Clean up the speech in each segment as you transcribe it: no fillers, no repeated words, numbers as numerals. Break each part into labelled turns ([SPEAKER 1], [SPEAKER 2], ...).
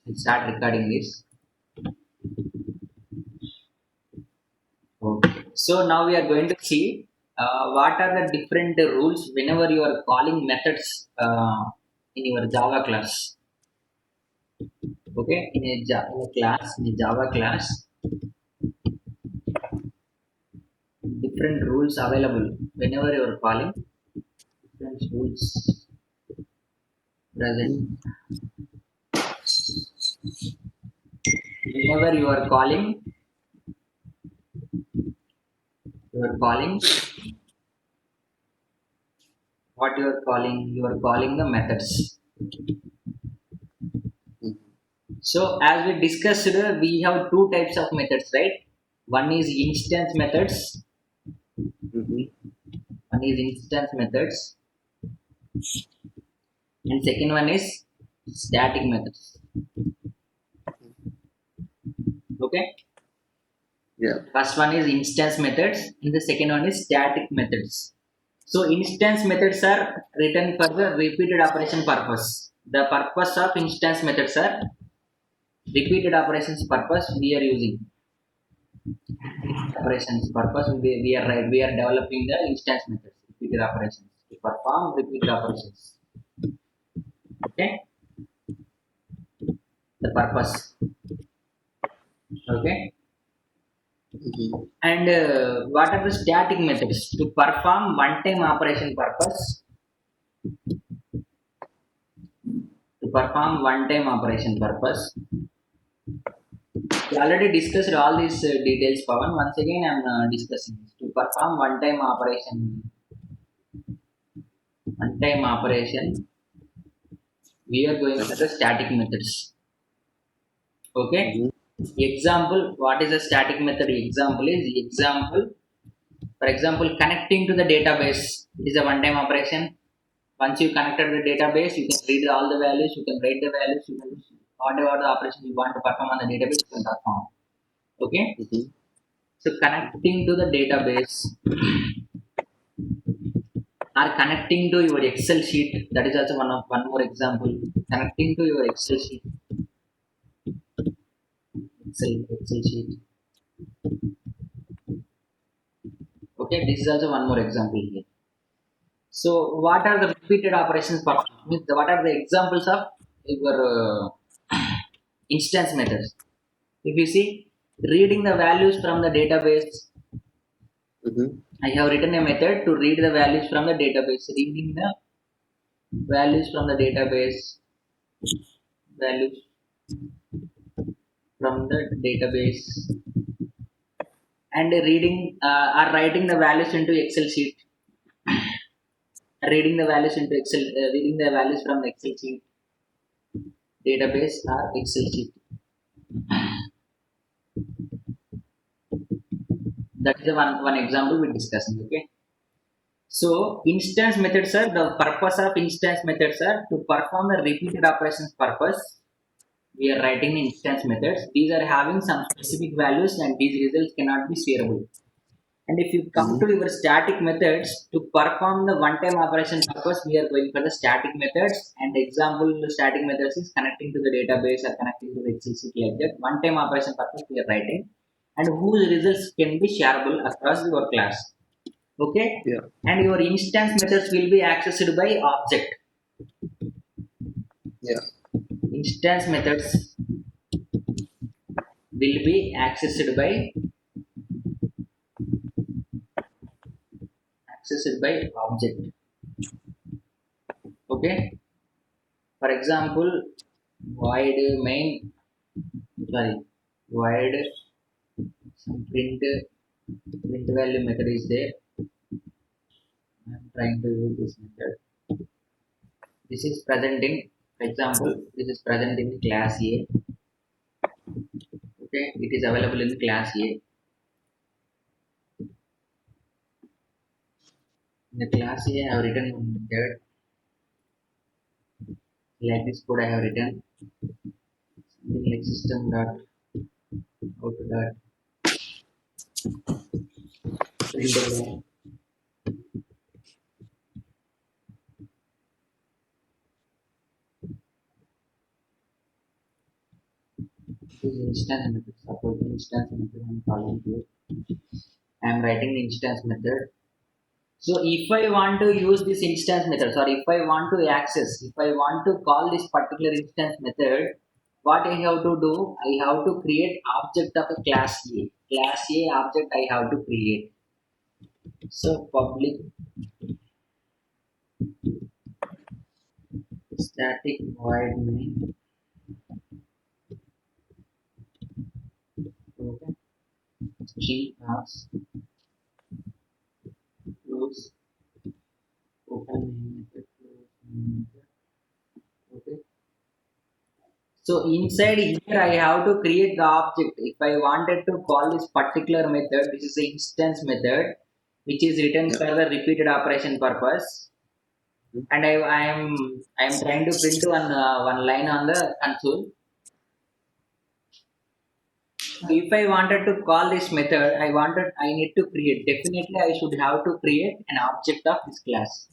[SPEAKER 1] I'll start recording this. Okay. So now we are going to see what are the different rules whenever you are calling methods in your Java class. Okay, in a Java class, different rules available whenever you are calling. Different rules present whenever you are calling what you are calling. You are calling the methods. So as we discussed, we have two types of methods, right? One is instance methods.
[SPEAKER 2] Mm-hmm.
[SPEAKER 1] One is instance methods, and second one is static methods. Okay.
[SPEAKER 2] Yeah.
[SPEAKER 1] First one is instance methods, and the second one is static methods. So instance methods are written for the repeated operation purpose. The purpose of instance methods are repeated operations purpose we are using. Operations purpose we are developing the instance methods, repeated operations to perform repeated operations. Okay, the purpose. Okay,
[SPEAKER 2] Mm-hmm.
[SPEAKER 1] and what are the static methods to perform one-time operation purpose? To perform one-time operation purpose, we already discussed all these details, Pawan. Once again, I'm discussing this. To perform one-time operation, we are going for the static methods. Okay.
[SPEAKER 2] Mm-hmm.
[SPEAKER 1] Example, what is a static method? For example, connecting to the database. It is a one-time operation. Once you connected the database, you can read all the values, you can write the values, you can whatever the operation you want to perform on the database, you can perform. Okay.
[SPEAKER 2] Mm-hmm.
[SPEAKER 1] So connecting to the database or connecting to your Excel sheet. That is also one more example. Connecting to your Excel sheet. Excel sheet. Okay, this is also one more example here. So, what are the repeated operations purpose? Means what are the examples of your instance methods? If you see, reading the values from the database,
[SPEAKER 2] Mm-hmm.
[SPEAKER 1] I have written a method to read the values from the database. Reading the values from the database, values from the database, and reading or writing the values into Excel sheet. Reading the values from the Excel sheet, database or Excel sheet. That is the one example we're discussing. Okay. So instance methods are the purpose of instance methods are to perform the repeated operations purpose. We are writing the instance methods. These are having some specific values and these results cannot be shareable. And if you come to
[SPEAKER 2] Mm-hmm.
[SPEAKER 1] your static methods to perform the one-time operation purpose, we are going for the static methods. And example static methods is connecting to the database or connecting to the Excel sheet like that. One-time operation purpose we are writing, and whose results can be shareable across your class. Okay,
[SPEAKER 2] Yeah.
[SPEAKER 1] and your instance methods will be accessed by object.
[SPEAKER 2] Yeah.
[SPEAKER 1] Instance methods will be accessed by object. Okay, for example, void main, sorry, void some print value method is there. I'm trying to use this method. This is present in, for example, this is present in class A. Okay, it is available in class A. In the class A, I have written one method like this code I have written something like system dot out dot println. This is instance method. Suppose instance method I am calling here. I am writing the instance method. So if I want to use this instance method, sorry, if I want to access, if I want to call this particular instance method, what I have to do, I have to create object of a class A. Class A object I have to create. So public static void main. Okay. String class close open main method close main method. Okay. So inside here I have to create the object. If I wanted to call this particular method, this is the instance method, which is written
[SPEAKER 2] Yeah.
[SPEAKER 1] for the repeated operation purpose. And I am trying to print one line on the console. So if I wanted to call this method, I need to create. Definitely I should have to create an object of this class.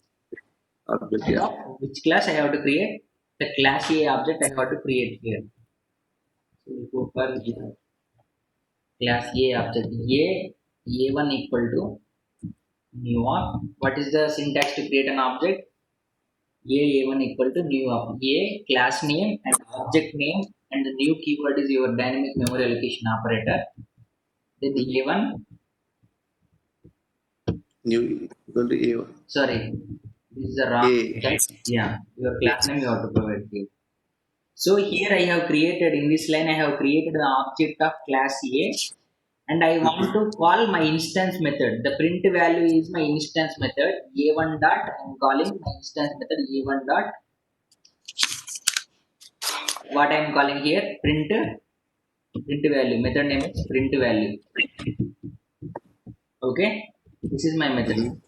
[SPEAKER 2] Object,
[SPEAKER 1] And
[SPEAKER 2] yeah.
[SPEAKER 1] of which class I have to create? The class A object I have to create here. So we go for class A object A1 equal to new of. What is the syntax to create an object? A1 equal to new of A class name and object name, and the new keyword is your dynamic memory allocation operator. Then A1,
[SPEAKER 2] New equal to A1.
[SPEAKER 1] sorry, this is the wrong
[SPEAKER 2] A.
[SPEAKER 1] syntax. Yeah, your class name you have to provide here. So here I have created, in this line I have created the object of class A, and I want to call my instance method. The print value is my instance method A1 dot. I am calling my instance method A1 dot. What I am calling here? Print value. Method name is print value. Okay, this is my method.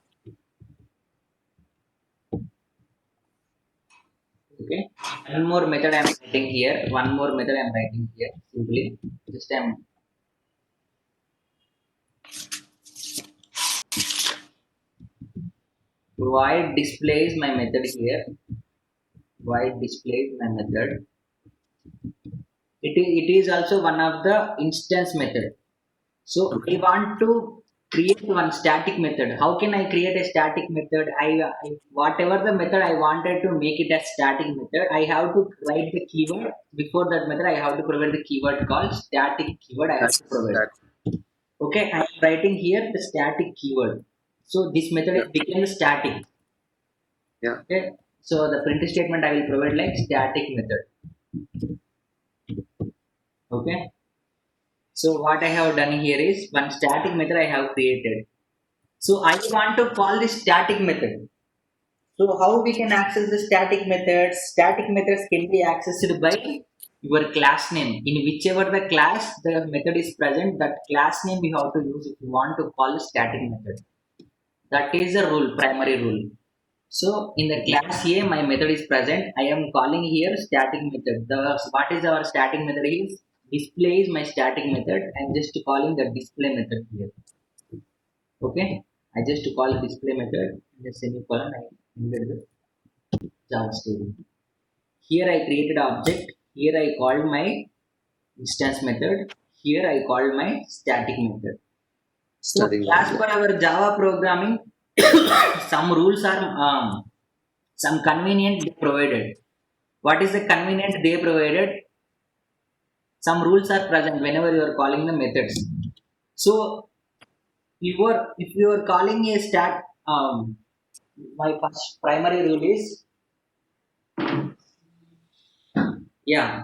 [SPEAKER 1] Okay, one more method I am writing here. One more method I am writing here. Simply, just I am void displays my method here. Void displays my method. It is also one of the instance method. So I want to create one static method. How can I create a static method? I whatever the method I wanted to make it a static method, I have to write the keyword. Before that method, I have to provide the keyword called static keyword. I have to provide. Okay, I am writing here the static keyword. So this method
[SPEAKER 2] Yeah.
[SPEAKER 1] becomes static.
[SPEAKER 2] Yeah.
[SPEAKER 1] Okay, so the print statement I will provide like static method. Okay. So what I have done here is one static method I have created. So I want to call this static method. So how we can access the static methods? Static methods can be accessed by your class name. In whichever the class the method is present, that class name you have to use if you want to call a static method. That is the rule, primary rule. So in the class A, my method is present. I am calling here static method. What is our static method is display is my static method. I am just calling the display method here. Okay, I just call the display method in the semicolon. I ended the Java story. Here I created object. Here I called my instance method. Here I called my static method. So
[SPEAKER 2] Starting
[SPEAKER 1] as
[SPEAKER 2] one.
[SPEAKER 1] per our Java programming, some rules are some convenient they provided. What is the convenient they provided? Some rules are present whenever you are calling the methods. So if you are calling a stat, my first primary rule is, yeah,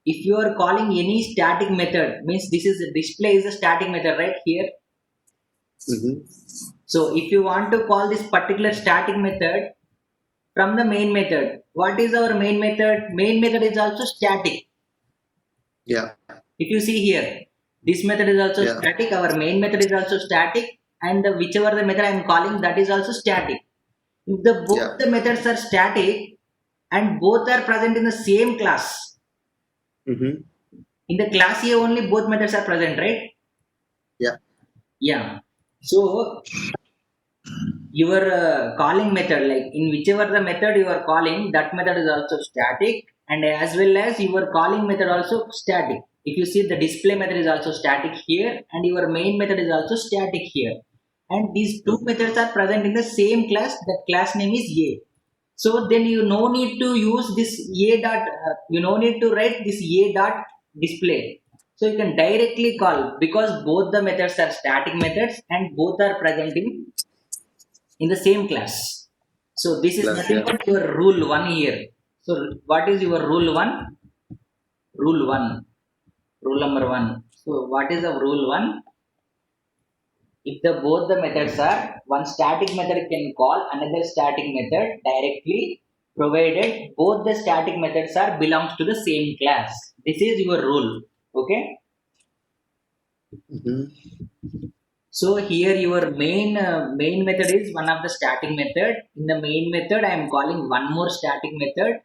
[SPEAKER 1] if you are calling any static method, means this is display is a static method right here.
[SPEAKER 2] Mm-hmm.
[SPEAKER 1] So if you want to call this particular static method from the main method, what is our main method? Main method is also static.
[SPEAKER 2] Yeah.
[SPEAKER 1] If you see here, this method is also
[SPEAKER 2] Yeah.
[SPEAKER 1] static, our main method is also static, and whichever the method I am calling, that is also static. If both
[SPEAKER 2] Yeah.
[SPEAKER 1] the methods are static and both are present in the same class,
[SPEAKER 2] Mm-hmm.
[SPEAKER 1] in the class A only both methods are present, right?
[SPEAKER 2] Yeah.
[SPEAKER 1] Yeah. So your calling method, like in whichever the method you are calling, that method is also static, and as well as your calling method also static. If you see, the display method is also static here, and your main method is also static here, and these two methods are present in the same class. That class name is a. So then you no need to use this a dot, you no need to write this a dot display. So you can directly call, because both the methods are static methods and both are present in the same class. So this is
[SPEAKER 2] Class,
[SPEAKER 1] nothing
[SPEAKER 2] yeah.
[SPEAKER 1] but your rule one here. So what is your rule one? Rule one, rule number one. So what is the rule one? If the both the methods are, one static method can call another static method directly, provided both the static methods are belongs to the same class. This is your rule. Okay.
[SPEAKER 2] Mm-hmm.
[SPEAKER 1] So here your main method is one of the static method. In the main method, I am calling one more static method,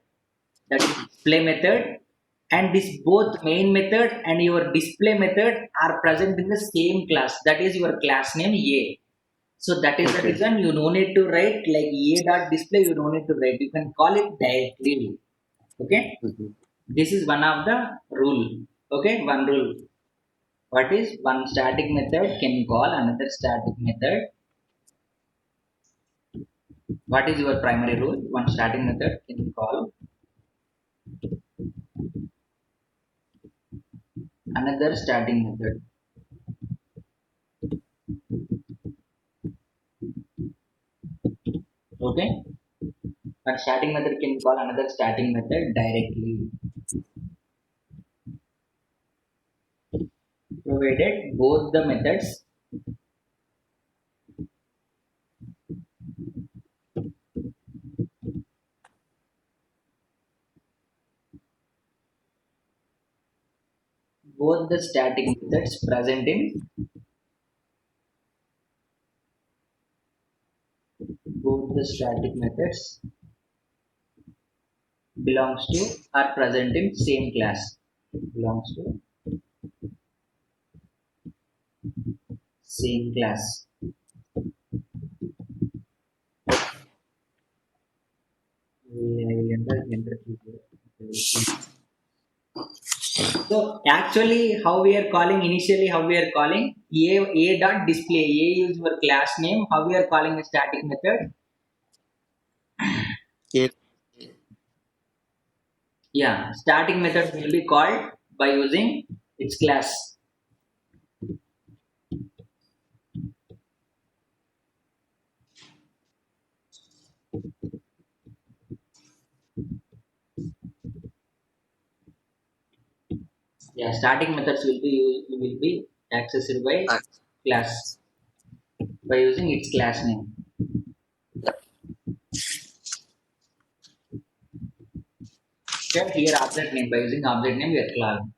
[SPEAKER 1] that is display method, and this both main method and your display method are present in the same class. That is your class name a. So that is the
[SPEAKER 2] Okay.
[SPEAKER 1] reason you no need to write like a dot display. You don't need to write. You can call it directly. Okay.
[SPEAKER 2] Mm-hmm.
[SPEAKER 1] This is one of the rule. Okay, one rule. What is one static method can call another static method? What is your primary rule? One static method can call another static method. Okay. One static method can call another static method directly, provided both the static methods present in both the static methods belongs to are present in same class. Belongs to same class. We enter keyboard. So actually, how we are calling initially, how we are calling a dot display. A is your class name. How we are calling a static method?
[SPEAKER 2] Yeah.
[SPEAKER 1] Yeah, static method will be called by using its class. Yeah, static methods will be accessed by
[SPEAKER 2] Ah,
[SPEAKER 1] class by using its class name.
[SPEAKER 2] yeah.
[SPEAKER 1] Okay, here object name, by using object name we are calling.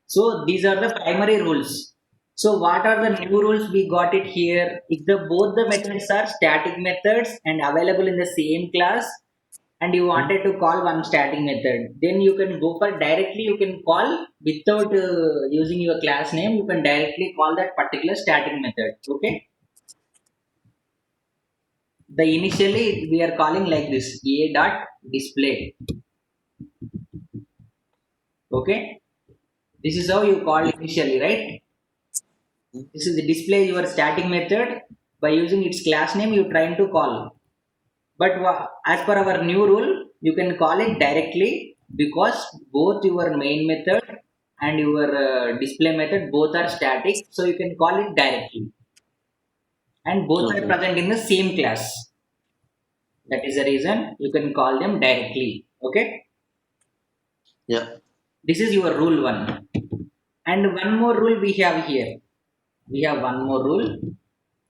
[SPEAKER 1] So these are the primary rules. So what are the new rules we got it here? If the both the methods are static methods and available in the same class, and you
[SPEAKER 2] Mm-hmm.
[SPEAKER 1] wanted to call one static method, then you can go for directly. You can call without using your class name. You can directly call that particular static method. Okay. The initially we are calling like this a dot display. Okay. This is how you call initially, right? This is the display your static method. By using its class name, you trying to call. But as per our new rule, you can call it directly, because both your main method and your display method both are static. So you can call it directly, and both are
[SPEAKER 2] Okay.
[SPEAKER 1] present in the same class. That is the reason you can call them directly. Okay.
[SPEAKER 2] Yeah.
[SPEAKER 1] This is your rule one. And one more rule we have here. We have one more rule.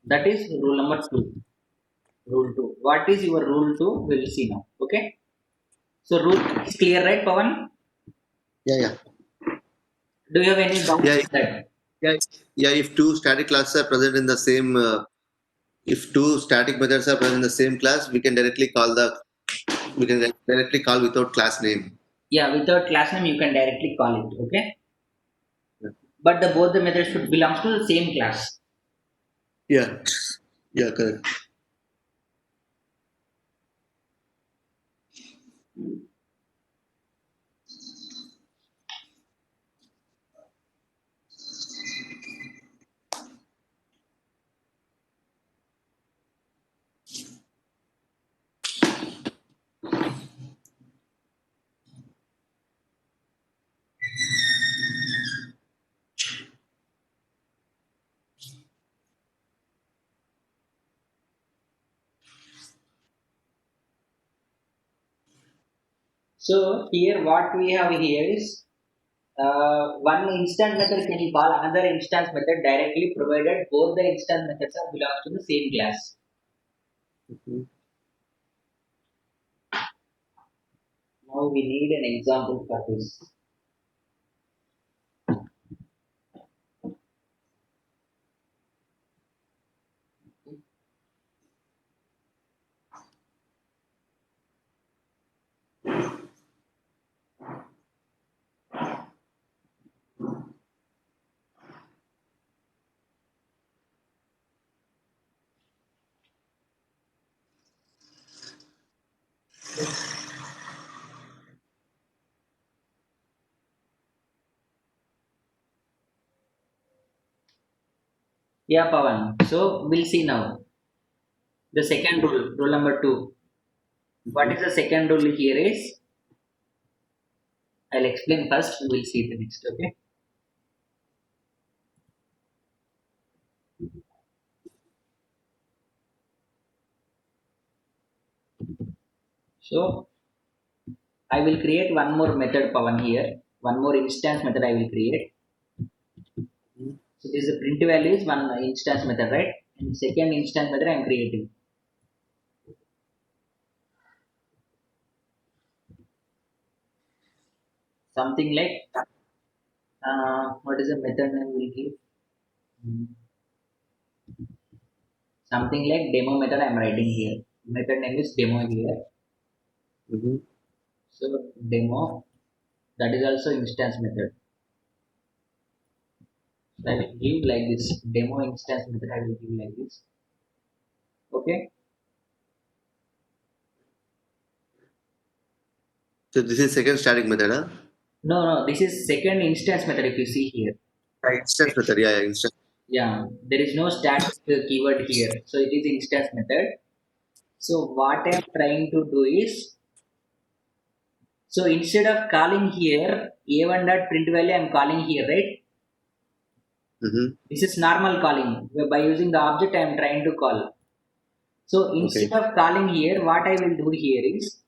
[SPEAKER 1] That is rule number two. Rule 2. What is your rule 2? We'll see now. Okay. So rule 2 is clear, right, Pavan?
[SPEAKER 2] Yeah. Yeah.
[SPEAKER 1] Do you have any doubts
[SPEAKER 2] Yeah.
[SPEAKER 1] on that?
[SPEAKER 2] Yeah. Yeah. If two static classes are present in the same, if two static methods are present in the same class, we can directly call without class name.
[SPEAKER 1] Yeah, without class name you can directly call it. Okay.
[SPEAKER 2] Yeah.
[SPEAKER 1] But the both the methods should belongs to the same class.
[SPEAKER 2] Yeah. Yeah. Correct.
[SPEAKER 1] So here what we have here is one instance method can call another instance method directly provided both the instance methods are belongs to the same class.
[SPEAKER 2] Mhm.
[SPEAKER 1] Now we need an example for this. Yeah, Pavan. So we'll see now. The second rule, rule number 2. What
[SPEAKER 2] Mhm.
[SPEAKER 1] is the second rule here is, I'll explain first, we'll see the next, okay? So I will create one more method, Pavan, here. One more instance method I will create. So this is a print value is one instance method, right? And second instance method I am creating. Something like, what is the method name we'll give? Hmm. Something like demo method I am writing here. Method name is demo here.
[SPEAKER 2] Mhm.
[SPEAKER 1] So demo, that is also instance method. So I will give like this demo instance method. I will give like this. Okay.
[SPEAKER 2] So this is second static method, huh?
[SPEAKER 1] No, no. This is second instance method. If you see here,
[SPEAKER 2] Instance method, yeah, yeah, instance.
[SPEAKER 1] yeah, there is no static keyword here. So it is instance method. So what I am trying to do is, so instead of calling here a1 dot print value, I am calling here, right?
[SPEAKER 2] Mm-hmm.
[SPEAKER 1] This is normal calling. By using the object, I am trying to call. So instead
[SPEAKER 2] Okay.
[SPEAKER 1] of calling here, what I will do here is,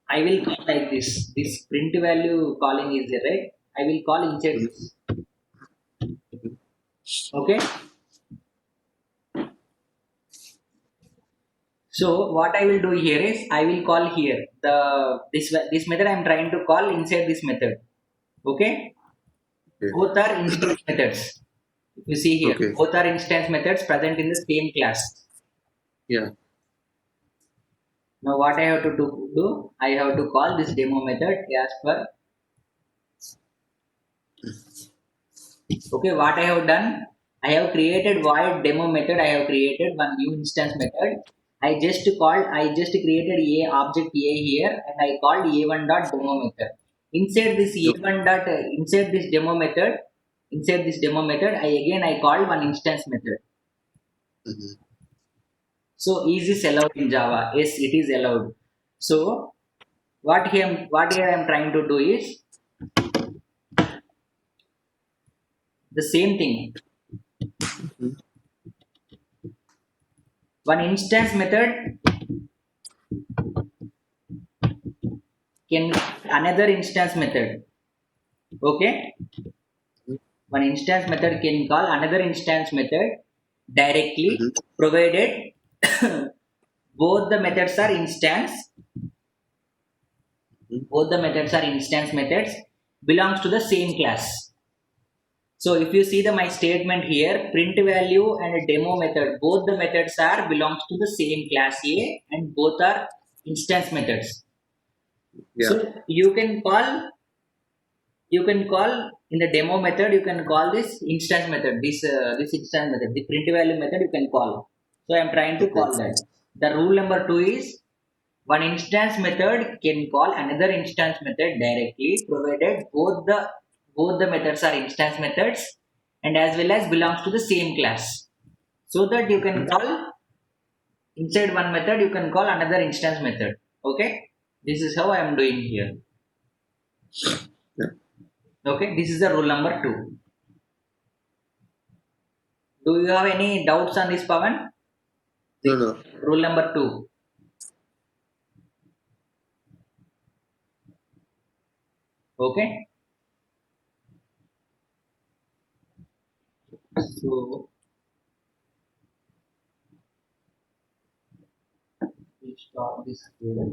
[SPEAKER 1] I will call like this. This print value calling is there, right? I will call inside
[SPEAKER 2] Mhm.
[SPEAKER 1] this. Okay. So what I will do here is I will call here this method I am trying to call inside this method. Okay.
[SPEAKER 2] Okay.
[SPEAKER 1] Both are instance methods. If you see here,
[SPEAKER 2] Okay.
[SPEAKER 1] both are instance methods present in the same class.
[SPEAKER 2] Yeah.
[SPEAKER 1] Now what I have to do I have to call this demo method as per. Okay, what I have done, I have created void demo method. I have created one new instance method. I just created a object a here and I called a1 dot demo method. Inside this
[SPEAKER 2] Okay.
[SPEAKER 1] a1 dot inside this demo method, I called one instance method.
[SPEAKER 2] Mhm.
[SPEAKER 1] So is this allowed in Java? Yes, it is allowed. So what here I am trying to do is the same thing.
[SPEAKER 2] Mhm.
[SPEAKER 1] One instance method can another instance method. Okay, one instance method can call another instance method directly,
[SPEAKER 2] Mhm.
[SPEAKER 1] provided both the methods are instance.
[SPEAKER 2] Mhm.
[SPEAKER 1] Both the methods are instance methods belongs to the same class. So if you see the my statement here, print value and a demo method, both the methods are belongs to the same class A and both are instance methods.
[SPEAKER 2] Yeah.
[SPEAKER 1] So you can call in the demo method you can call this instance method this instance method the print value method you can call. So I am trying to
[SPEAKER 2] Okay.
[SPEAKER 1] call that. The rule number 2 is one instance method can call another instance method directly provided both the methods are instance methods and as well as belongs to the same class, so that you can
[SPEAKER 2] Mhm.
[SPEAKER 1] call inside one method you can call another instance method. Okay, this is how I am doing here.
[SPEAKER 2] Yeah.
[SPEAKER 1] Okay, this is the rule number 2. Do you have any doubts on this, Pavan?
[SPEAKER 2] No, no.
[SPEAKER 1] Rule number 2. Okay, so we stop this here.